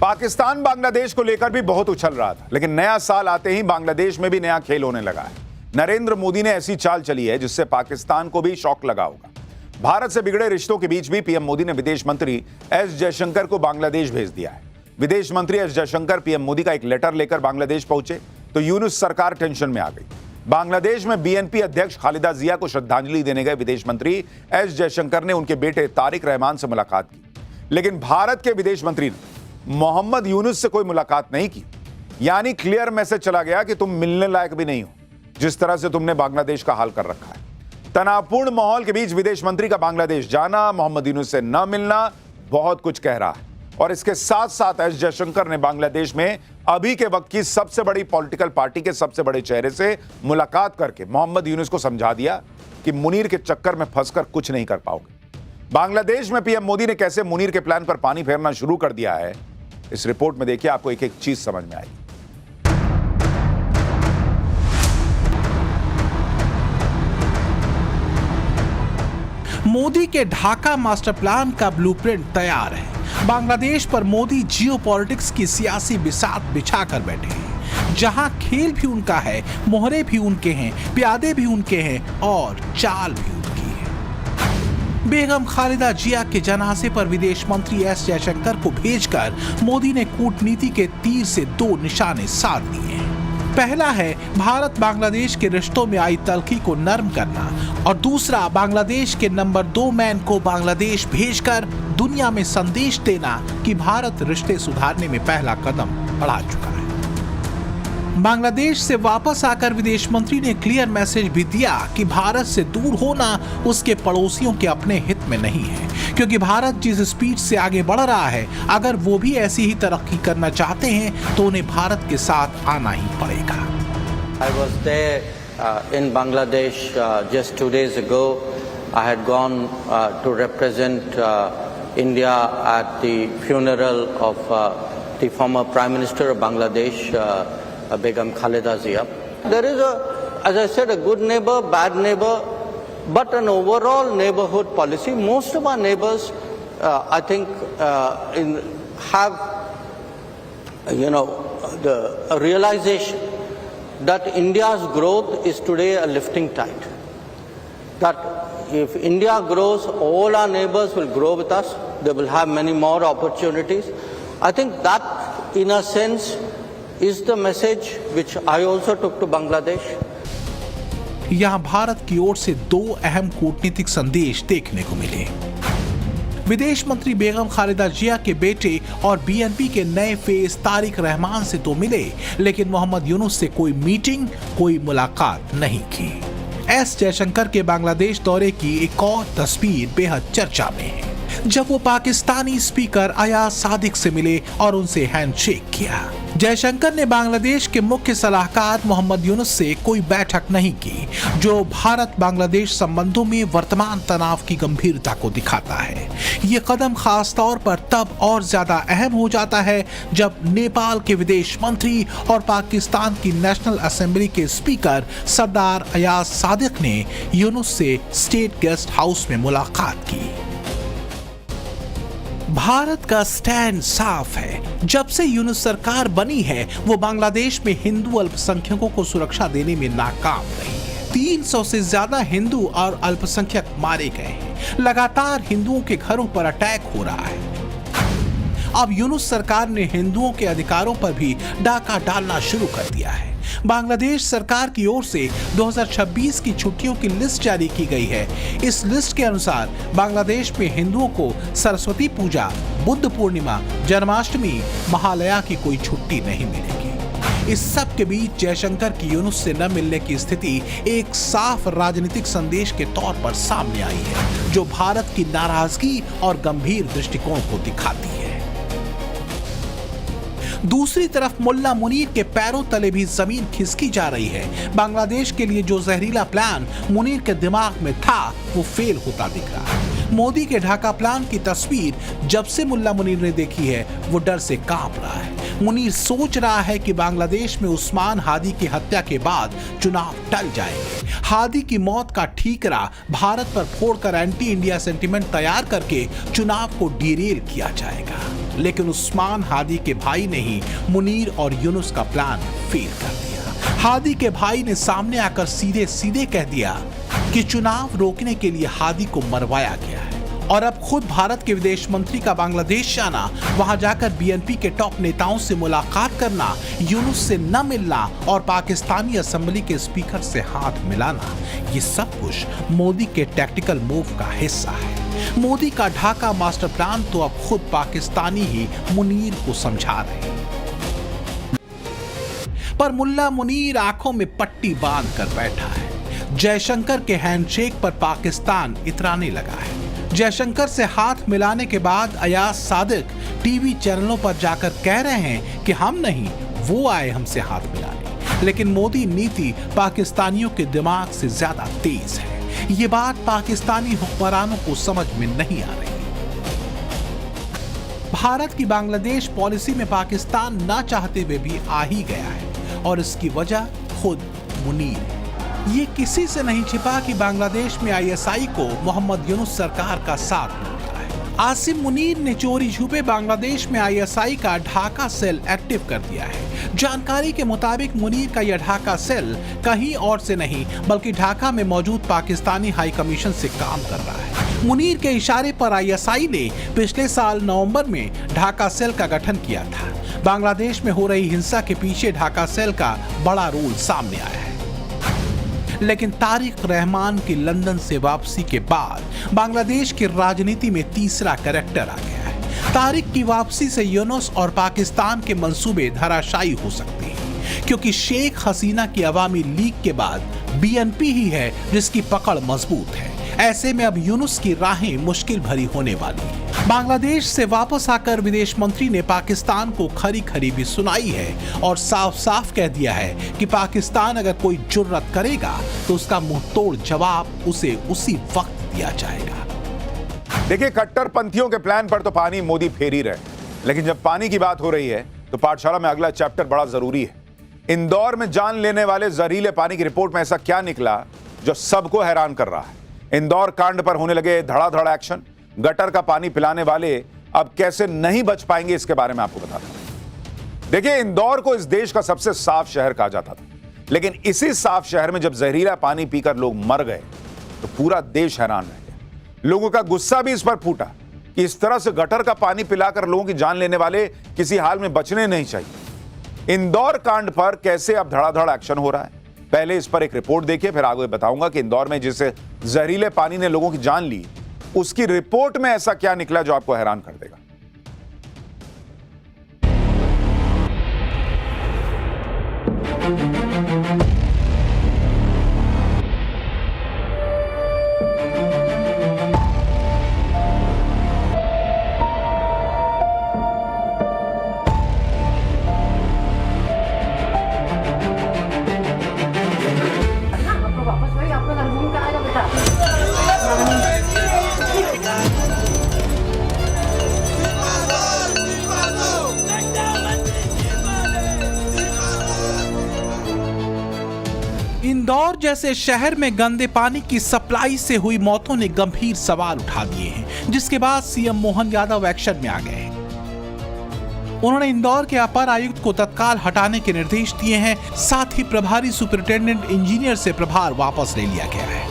पाकिस्तान बांग्लादेश को लेकर भी बहुत उछल रहा था, लेकिन नया साल आते ही बांग्लादेश में भी नया खेल होने लगा है। नरेंद्र मोदी ने ऐसी चाल चली है जिससे पाकिस्तान को भी शॉक लगा होगा। भारत से बिगड़े रिश्तों के बीच भी पीएम मोदी ने विदेश मंत्री एस जयशंकर को बांग्लादेश भेज दिया है। विदेश मंत्री एस जयशंकर पीएम मोदी का एक लेटर लेकर बांग्लादेश पहुंचे तो यूनुस सरकार टेंशन में आ गई। बांग्लादेश में बीएनपी अध्यक्ष खालिदा जिया को श्रद्धांजलि देने गए विदेश मंत्री एस जयशंकर ने उनके बेटे तारिक रहमान से मुलाकात की, लेकिन भारत के विदेश मंत्री ने मोहम्मद यूनुस से कोई मुलाकात नहीं की। यानी क्लियर मैसेज चला गया कि तुम मिलने लायक भी नहीं हो, जिस तरह से तुमने बांग्लादेश का हाल कर रखा है। तनावपूर्ण माहौल के बीच विदेश मंत्री का बांग्लादेश जाना, मोहम्मद यूनुस से न मिलना बहुत कुछ कह रहा है। और इसके साथ साथ एस जयशंकर ने बांग्लादेश में अभी के वक्त की सबसे बड़ी पॉलिटिकल पार्टी के सबसे बड़े चेहरे से मुलाकात करके मोहम्मद यूनुस को समझा दिया कि मुनीर के चक्कर में फंसकर कुछ नहीं कर पाओगे। बांग्लादेश में पीएम मोदी ने कैसे मुनीर के प्लान पर पानी फेरना शुरू कर दिया है, इस रिपोर्ट में देखिए, आपको एक एक चीज समझ में आएगी। मोदी के ढाका मास्टर प्लान का ब्लूप्रिंट तैयार है। बांग्लादेश पर मोदी जियोपॉलिटिक्स की सियासी बिसात बिछाकर बैठे हैं, जहां खेल भी उनका है, मोहरे भी उनके हैं, प्यादे भी उनके हैं और चाल भी उनकी है। बेगम खालिदा जिया के जनाजे पर विदेश मंत्री एस जयशंकर को भेजकर मोदी ने कूटनीति के तीर से दो निशाने साध लिए हैं। पहला है भारत बांग्लादेश के रिश्तों में आई तल्खी को नरम करना और दूसरा बांग्लादेश के नंबर 2 मैन को बांग्लादेश भेजकर दुनिया में संदेश देना कि भारत रिश्ते सुधारने में पहला कदम बढ़ा चुका है। बांग्लादेश से वापस आकर विदेश मंत्री ने क्लियर मैसेज भी दिया कि भारत से दूर होना उसके पड़ोसियों के अपने हित में नहीं है, क्योंकि भारत जिस स्पीड से आगे बढ़ रहा है, अगर वो भी ऐसी ही तरक्की करना चाहते हैं तो उन्हें भारत के साथ आना ही पड़ेगा। I was there in Bangladesh just 2 days ago. I had gone to represent India at the funeral of the former Prime Minister of Bangladesh, Begum Khalida Zia. There is as I said, a good neighbor, bad neighbor, but an overall neighborhood policy. Most of our neighbors, I think, have, the realization that India's growth is today a lifting tide. That if India grows, all our neighbors will grow with us. They will have many more opportunities. I think that, in a sense, is the message which I also took to Bangladesh. यहां भारत की ओर से दो अहम कूटनीतिक संदेश देखने को मिले। विदेश मंत्री बेगम खालिदा जिया के बेटे और बीएनपी के नए फेस तारिक रहमान से तो मिले, लेकिन मोहम्मद यूनुस से कोई मीटिंग, कोई मुलाकात नहीं की। एस जयशंकर के बांग्लादेश दौरे की एक और तस्वीर बेहद चर्चा में है, जब वो पाकिस्तानी स्पीकर अयाज सादिक से मिले और उनसे हैंडशेक किया। जयशंकर ने बांग्लादेश के मुख्य सलाहकार मोहम्मद यूनुस से कोई बैठक नहीं की, जो भारत बांग्लादेश संबंधों में वर्तमान तनाव की गंभीरता को दिखाता है। ये कदम खास तौर पर तब और ज्यादा अहम हो जाता है जब नेपाल के विदेश मंत्री और पाकिस्तान की नेशनल असेंबली के स्पीकर सरदार अयाज सादिक ने यूनुस से स्टेट गेस्ट हाउस में मुलाकात की। भारत का स्टैंड साफ है। जब से यूनुस सरकार बनी है, वो बांग्लादेश में हिंदू अल्पसंख्यकों को सुरक्षा देने में नाकाम रही है। 300 से ज्यादा हिंदू और अल्पसंख्यक मारे गए हैं। लगातार हिंदुओं के घरों पर अटैक हो रहा है। अब यूनुस सरकार ने हिंदुओं के अधिकारों पर भी डाका डालना शुरू कर दिया है। बांग्लादेश सरकार की ओर से 2026 की छुट्टियों की लिस्ट जारी की गई है। इस लिस्ट के अनुसार बांग्लादेश में हिंदुओं को सरस्वती पूजा, बुद्ध पूर्णिमा, जन्माष्टमी, महालया की कोई छुट्टी नहीं मिलेगी। इस सब के बीच जयशंकर की यूनुस से न मिलने की स्थिति एक साफ राजनीतिक संदेश के तौर पर सामने आई है, जो भारत की नाराजगी और गंभीर दृष्टिकोण को दिखाती है। दूसरी तरफ मुल्ला मुनीर के पैरों तले भी जमीन खिसकी जा रही है। बांग्लादेश के लिए जो जहरीला प्लान मुनीर के दिमाग में था, वो फेल होता दिख रहा है। मोदी के ढाका प्लान की तस्वीर जब से मुल्ला मुनीर ने देखी है वो डर से कांप रहा है। मुनीर सोच रहा है कि बांग्लादेश में उस्मान हादी की हत्या के बाद चुनाव टल जाएंगे। हादी की मौत का ठीकरा भारत पर फोड़कर एंटी इंडिया सेंटिमेंट तैयार करके चुनाव को डिरेल किया जाएगा। लेकिन उस्मान हादी के भाई ने ही मुनीर और यूनुस का प्लान फेल कर दिया। हादी के भाई ने सामने आकर सीधे सीधे कह दिया कि चुनाव रोकने के लिए हादी को मरवाया गया है और अब खुद भारत के विदेश मंत्री का बांग्लादेश जाना, वहां जाकर बीएनपी के टॉप नेताओं से मुलाकात करना, यूनुस से न मिलना और पाकिस्तानी असेंबली के स्पीकर से हाथ मिलाना, ये सब कुछ मोदी के टैक्टिकल मूव का हिस्सा है। मोदी का ढाका मास्टर प्लान तो अब खुद पाकिस्तानी ही मुनीर को समझा रहे हैं। पर मुल्ला मुनीर आंखों में पट्टी बांध कर बैठा है। जयशंकर के हैंडशेक पर पाकिस्तान इतराने लगा है। जयशंकर से हाथ मिलाने के बाद अयाज सादिक टीवी चैनलों पर जाकर कह रहे हैं कि हम नहीं, वो आए हमसे हाथ मिलाने। लेकिन मोदी नीति पाकिस्तानियों के दिमाग से ज्यादा तेज है। ये बात पाकिस्तानी हुक्मरानों को समझ में नहीं आ रही। भारत की बांग्लादेश पॉलिसी में पाकिस्तान ना चाहते हुए भी आ ही गया है और इसकी वजह खुद मुनीर है। ये किसी से नहीं छिपा कि बांग्लादेश में आईएसआई को मोहम्मद यूनुस सरकार का साथ मिलता है। आसिम मुनीर ने चोरी छुपे बांग्लादेश में आईएसआई का ढाका सेल एक्टिव कर दिया है। जानकारी के मुताबिक मुनीर का यह ढाका सेल कहीं और से नहीं बल्कि ढाका में मौजूद पाकिस्तानी हाई कमीशन से काम कर रहा है। मुनीर के इशारे पर आईएसआई ने पिछले साल नवंबर में ढाका सेल का गठन किया था। बांग्लादेश में हो रही हिंसा के पीछे ढाका सेल का बड़ा रोल सामने आया है। लेकिन तारिक रहमान की लंदन से वापसी के बाद बांग्लादेश की राजनीति में तीसरा कैरेक्टर आ गया है। तारिक की वापसी से यूनुस और पाकिस्तान के मंसूबे धराशायी हो सकते हैं, क्योंकि शेख हसीना की अवामी लीग के बाद बीएनपी ही है जिसकी पकड़ मजबूत है। ऐसे में अब यूनुस की राहें मुश्किल भरी होने वाली है। बांग्लादेश से वापस आकर विदेश मंत्री ने पाकिस्तान को खरी खरी भी सुनाई है और साफ साफ कह दिया है कि पाकिस्तान अगर कोई जुर्रत करेगा तो उसका मुंह तोड़ जवाब उसे उसी वक्त दिया जाएगा। देखिए, कट्टरपंथियों के प्लान पर तो पानी मोदी फेर ही रहे, लेकिन जब पानी की बात हो रही है तो पाठशाला में अगला चैप्टर बड़ा जरूरी है। इंदौर में जान लेने वाले जहरीले पानी की रिपोर्ट में ऐसा क्या निकला जो सबको हैरान कर रहा है। इंदौर कांड पर होने लगे धड़ाधड़ एक्शन। गटर का पानी पिलाने वाले अब कैसे नहीं बच पाएंगे, इसके बारे में आपको बताता हूं। देखिए, इंदौर को इस देश का सबसे साफ शहर कहा जाता था, लेकिन इसी साफ शहर में जब जहरीला पानी पीकर लोग मर गए तो पूरा देश हैरान रह गया। लोगों का गुस्सा भी इस पर फूटा कि इस तरह से गटर का पानी पिलाकर लोगों की जान लेने वाले किसी हाल में बचने नहीं चाहिए। इंदौर कांड पर कैसे अब धड़ाधड़ एक्शन हो रहा है, पहले इस पर एक रिपोर्ट देखिए, फिर आगे बताऊंगा कि इंदौर में जिसे जहरीले पानी ने लोगों की जान ली, उसकी रिपोर्ट में ऐसा क्या निकला जो आपको हैरान कर देगा। इंदौर जैसे शहर में गंदे पानी की सप्लाई से हुई मौतों ने गंभीर सवाल उठा दिए हैं, जिसके बाद सीएम मोहन यादव एक्शन में आ गए। उन्होंने इंदौर के अपर आयुक्त को तत्काल हटाने के निर्देश दिए हैं। साथ ही प्रभारी सुपरिटेंडेंट इंजीनियर से प्रभार वापस ले लिया गया है।